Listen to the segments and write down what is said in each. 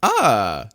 Ah,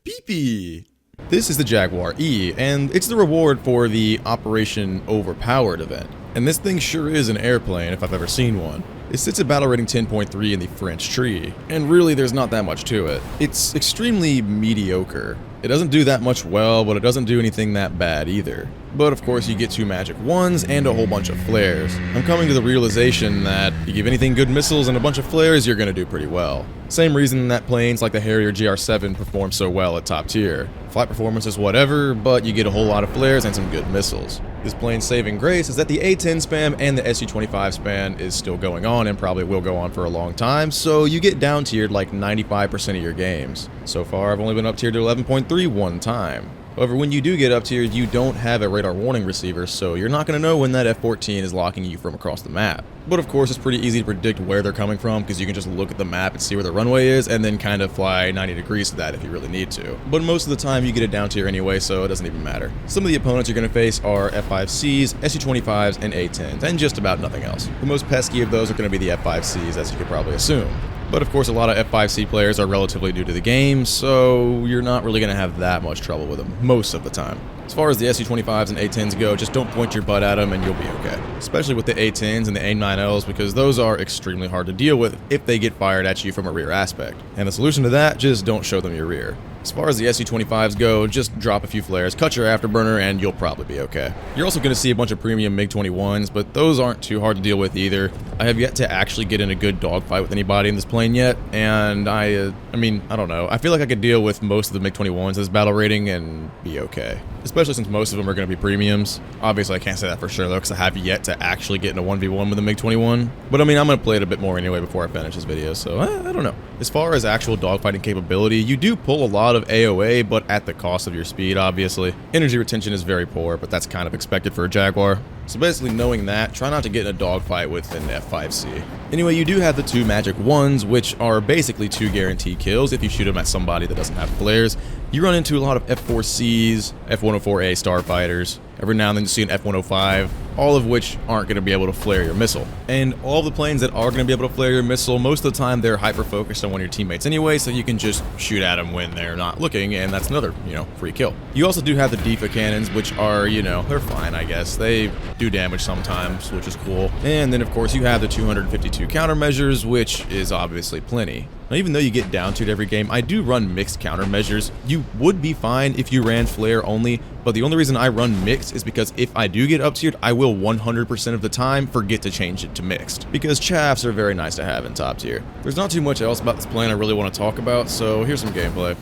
PP. This is the Jaguar E, and it's the reward for the Operation Overpowered event. And this thing sure is an airplane if I've ever seen one. It sits at battle rating 10.3 in the French tree, and really there's not that much to it. It's extremely mediocre. It doesn't do that much well, but it doesn't do anything that bad either. But of course you get 2 magic ones and a whole bunch of flares. I'm coming to the realization that you give anything good missiles and a bunch of flares, you're gonna do pretty well. Same reason that planes like the Harrier GR7 perform so well at top tier. Flight performance is whatever, but you get a whole lot of flares and some good missiles. This plane's saving grace is that the A10 spam and the SU-25 spam is still going on and probably will go on for a long time, so you get down tiered like 95% of your games. So far I've only been up tiered to 11.3 one time. However, when you do get up tiered, you don't have a radar warning receiver, so you're not going to know when that F-14 is locking you from across the map. But of course, it's pretty easy to predict where they're coming from, because you can just look at the map and see where the runway is, and then kind of fly 90 degrees to that if you really need to. But most of the time, you get it down tier anyway, so it doesn't even matter. Some of the opponents you're going to face are F-5Cs, SU-25s, and A-10s, and just about nothing else. The most pesky of those are going to be the F-5Cs, as you could probably assume. But of course, a lot of F5C players are relatively new to the game, so you're not really going to have that much trouble with them most of the time. As far as the SU-25s and A-10s go, just don't point your butt at them and you'll be okay. Especially with the A-10s and the A-9Ls, because those are extremely hard to deal with if they get fired at you from a rear aspect. And the solution to that, just don't show them your rear. As far as the SU-25s go, just drop a few flares, cut your afterburner, and you'll probably be okay. You're also going to see a bunch of premium MiG-21s, but those aren't too hard to deal with either. I have yet to actually get in a good dogfight with anybody in this plane yet, and I don't know. I feel like I could deal with most of the MiG-21s as battle rating and be okay. Especially since most of them are going to be premiums. Obviously, I can't say that for sure, though, because I have yet to actually get in a 1v1 with a MiG-21. But, I'm going to play it a bit more anyway before I finish this video, so I don't know. As far as actual dogfighting capability, you do pull a lot of AOA, but at the cost of your speed, obviously. Energy retention is very poor, but that's kind of expected for a Jaguar. So basically, knowing that, try not to get in a dogfight with an F5C. Anyway, you do have the 2 magic ones, which are basically 2 guaranteed kills if you shoot them at somebody that doesn't have flares. You run into a lot of F4Cs, F104A starfighters. Every now and then you see an F105, all of which aren't going to be able to flare your missile. And all the planes that are going to be able to flare your missile, most of the time they're hyper-focused on one of your teammates anyway, so you can just shoot at them when they're not looking, and that's another, free kill. You also do have the DEFA cannons, which are, they're fine, I guess. They do damage sometimes, which is cool. And then, of course, you have the 252 countermeasures, which is obviously plenty. Now, even though you get down to it every game, I do run mixed countermeasures. You would be fine if you ran flare only, but the only reason I run mixed is because if I do get up tiered, I will 100% of the time forget to change it to mixed, because chaffs are very nice to have in top tier. There's not too much else about this plane I really want to talk about, so here's some gameplay.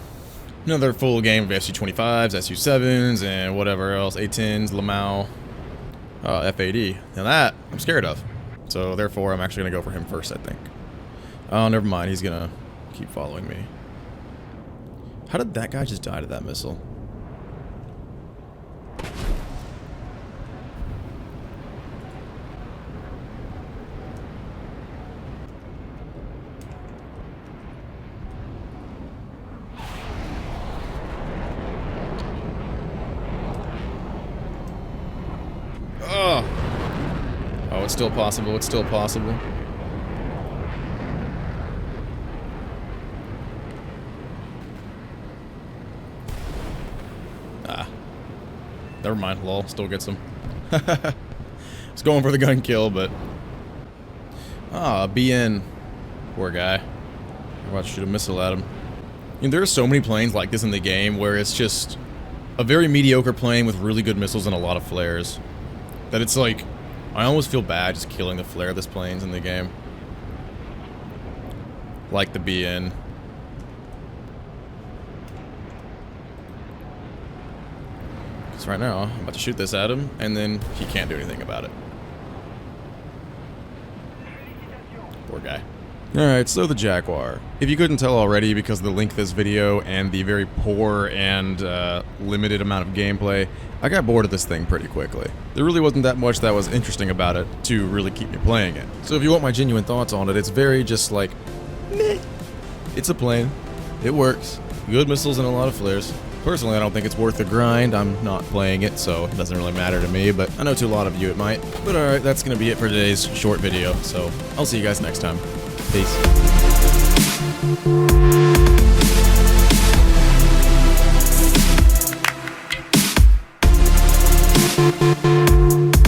Another full game of SU-25s, SU-7s, and whatever else, A-10s, Lamau, F-80. Now that, I'm scared of. So therefore, I'm actually going to go for him first, I think. Oh, never mind. He's gonna keep following me. How did that guy just die to that missile? Oh! Oh, it's still possible. It's still possible. Never mind, lol, still gets him. It's going for the gun kill, but... BN. Poor guy. I'm about to shoot a missile at him. There are so many planes like this in the game where it's just a very mediocre plane with really good missiles and a lot of flares. That it's like, I almost feel bad just killing the flare this plane's in the game. Like the BN. Right now, I'm about to shoot this at him, and then he can't do anything about it. Poor guy. Alright, so the Jaguar. If you couldn't tell already because of the length of this video and the very poor and limited amount of gameplay, I got bored of this thing pretty quickly. There really wasn't that much that was interesting about it to really keep me playing it. So if you want my genuine thoughts on it, it's very just like, meh. It's a plane. It works. Good missiles and a lot of flares. Personally, I don't think it's worth the grind. I'm not playing it, so it doesn't really matter to me, but I know to a lot of you it might. But alright, that's going to be it for today's short video, so I'll see you guys next time. Peace. Bye.